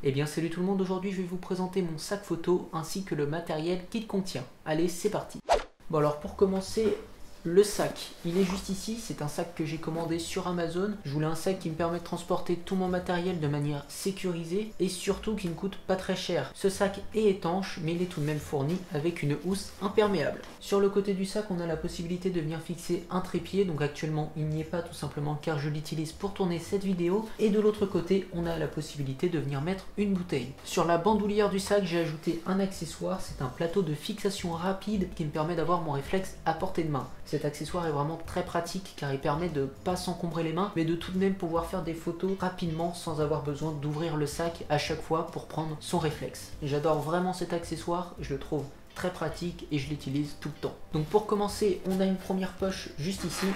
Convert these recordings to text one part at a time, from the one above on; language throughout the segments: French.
Eh bien salut tout le monde, aujourd'hui je vais vous présenter mon sac photo ainsi que le matériel qu'il contient. Allez, c'est parti. Bon alors pour commencer, le sac, il est juste ici, c'est un sac que j'ai commandé sur Amazon. Je voulais un sac qui me permet de transporter tout mon matériel de manière sécurisée et surtout qui ne coûte pas très cher. Ce sac est étanche mais il est tout de même fourni avec une housse imperméable. Sur le côté du sac, on a la possibilité de venir fixer un trépied, donc actuellement il n'y est pas tout simplement car je l'utilise pour tourner cette vidéo. Et de l'autre côté, on a la possibilité de venir mettre une bouteille. Sur la bandoulière du sac, j'ai ajouté un accessoire, c'est un plateau de fixation rapide qui me permet d'avoir mon réflexe à portée de main. Cet accessoire est vraiment très pratique car il permet de ne pas s'encombrer les mains mais de tout de même pouvoir faire des photos rapidement sans avoir besoin d'ouvrir le sac à chaque fois pour prendre son réflexe. J'adore vraiment cet accessoire, je le trouve très pratique et je l'utilise tout le temps. Donc pour commencer, on a une première poche juste ici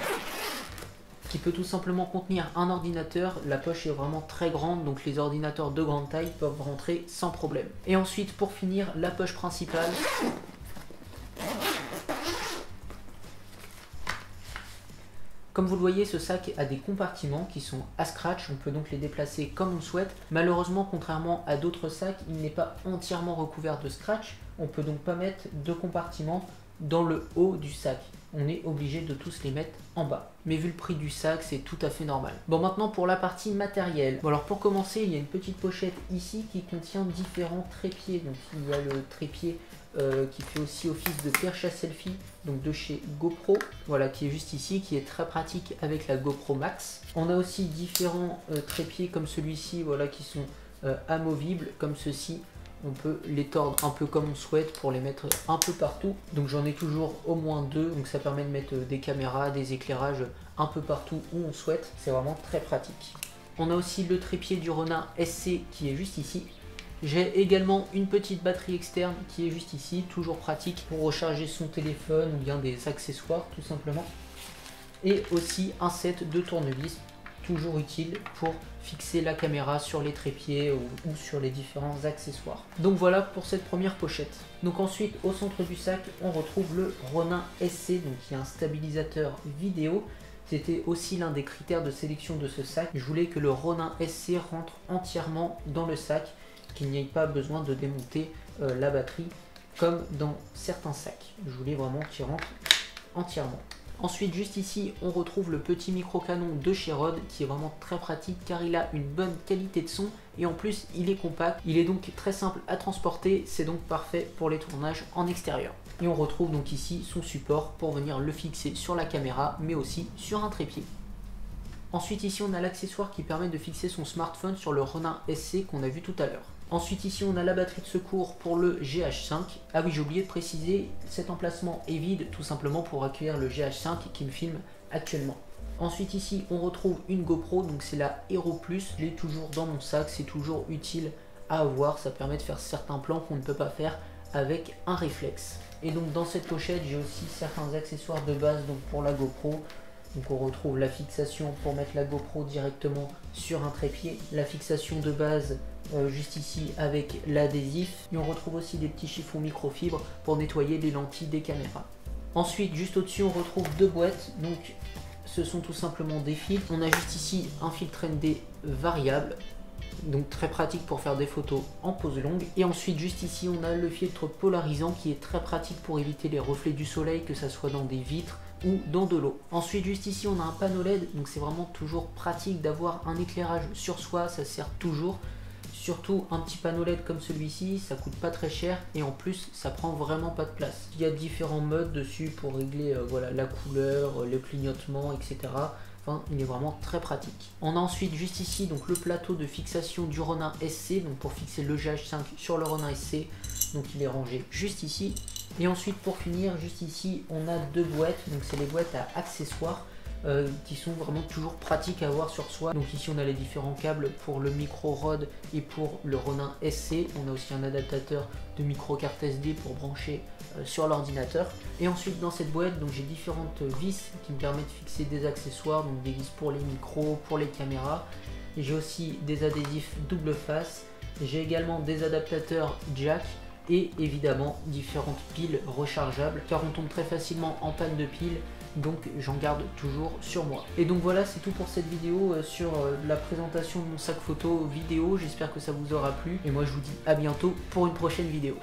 qui peut tout simplement contenir un ordinateur. La poche est vraiment très grande, donc les ordinateurs de grande taille peuvent rentrer sans problème. Et ensuite, pour finir, la poche principale. Comme vous le voyez, ce sac a des compartiments qui sont à scratch, on peut donc les déplacer comme on souhaite. Malheureusement, contrairement à d'autres sacs, il n'est pas entièrement recouvert de scratch. On peut donc pas mettre de compartiments dans le haut du sac. On est obligé de tous les mettre en bas. Mais vu le prix du sac, c'est tout à fait normal. Bon, maintenant pour la partie matérielle. Bon, alors pour commencer, il y a une petite pochette ici qui contient différents trépieds. Donc il y a le trépied qui fait aussi office de perche à selfie, donc de chez GoPro, voilà, qui est juste ici, qui est très pratique avec la GoPro Max. On a aussi différents trépieds comme celui-ci, voilà, qui sont amovibles, comme ceci. On peut les tordre un peu comme on souhaite pour les mettre un peu partout. Donc j'en ai toujours au moins deux, donc ça permet de mettre des caméras, des éclairages un peu partout où on souhaite. C'est vraiment très pratique. On a aussi le trépied du Ronin SC qui est juste ici. J'ai également une petite batterie externe qui est juste ici, toujours pratique pour recharger son téléphone ou bien des accessoires tout simplement. Et aussi un set de tournevis, toujours utile pour fixer la caméra sur les trépieds ou sur les différents accessoires. Donc voilà pour cette première pochette. Donc ensuite, au centre du sac, on retrouve le Ronin SC, donc qui est un stabilisateur vidéo. C'était aussi l'un des critères de sélection de ce sac. Je voulais que le Ronin SC rentre entièrement dans le sac, qu'il n'y ait pas besoin de démonter la batterie comme dans certains sacs. Je voulais vraiment qu'il rentre entièrement. Ensuite, juste ici, on retrouve le petit micro canon de chez Rode qui est vraiment très pratique car il a une bonne qualité de son et en plus il est compact. Il est donc très simple à transporter, c'est donc parfait pour les tournages en extérieur. Et on retrouve donc ici son support pour venir le fixer sur la caméra mais aussi sur un trépied. Ensuite ici on a l'accessoire qui permet de fixer son smartphone sur le Ronin SC qu'on a vu tout à l'heure. Ensuite ici on a la batterie de secours pour le GH5. Ah oui, j'ai oublié de préciser, cet emplacement est vide tout simplement pour accueillir le GH5 qui me filme actuellement. Ensuite ici on retrouve une GoPro, donc c'est la Hero Plus. Je l'ai toujours dans mon sac, c'est toujours utile à avoir, ça permet de faire certains plans qu'on ne peut pas faire avec un réflexe. Et donc dans cette pochette j'ai aussi certains accessoires de base donc pour la GoPro. Donc on retrouve la fixation pour mettre la GoPro directement sur un trépied, la fixation de base juste ici avec l'adhésif, et on retrouve aussi des petits chiffons microfibre pour nettoyer les lentilles des caméras. Ensuite juste au-dessus on retrouve deux boîtes, donc ce sont tout simplement des filtres. On a juste ici un filtre ND variable, donc très pratique pour faire des photos en pose longue. Et ensuite juste ici on a le filtre polarisant qui est très pratique pour éviter les reflets du soleil, que ça soit dans des vitres ou dans de l'eau. Ensuite juste ici on a un panneau LED, donc c'est vraiment toujours pratique d'avoir un éclairage sur soi, ça sert toujours. Surtout un petit panneau LED comme celui-ci, ça coûte pas très cher et en plus ça prend vraiment pas de place. Il y a différents modes dessus pour régler voilà, la couleur, le clignotement, etc. Enfin, il est vraiment très pratique. On a ensuite juste ici donc le plateau de fixation du Ronin SC, donc pour fixer le GH5 sur le Ronin SC, donc il est rangé juste ici. Et ensuite pour finir, juste ici, on a deux boîtes, donc c'est les boîtes à accessoires qui sont vraiment toujours pratiques à avoir sur soi. Donc ici on a les différents câbles pour le micro Rode et pour le Ronin SC. On a aussi un adaptateur de micro carte SD pour brancher sur l'ordinateur. Et ensuite dans cette boîte, donc j'ai différentes vis qui me permettent de fixer des accessoires, donc des vis pour les micros, pour les caméras. J'ai aussi des adhésifs double face. J'ai également des adaptateurs jack et évidemment différentes piles rechargeables car on tombe très facilement en panne de piles donc j'en garde toujours sur moi. Et donc voilà, c'est tout pour cette vidéo sur la présentation de mon sac photo vidéo. J'espère que ça vous aura plu et moi je vous dis à bientôt pour une prochaine vidéo.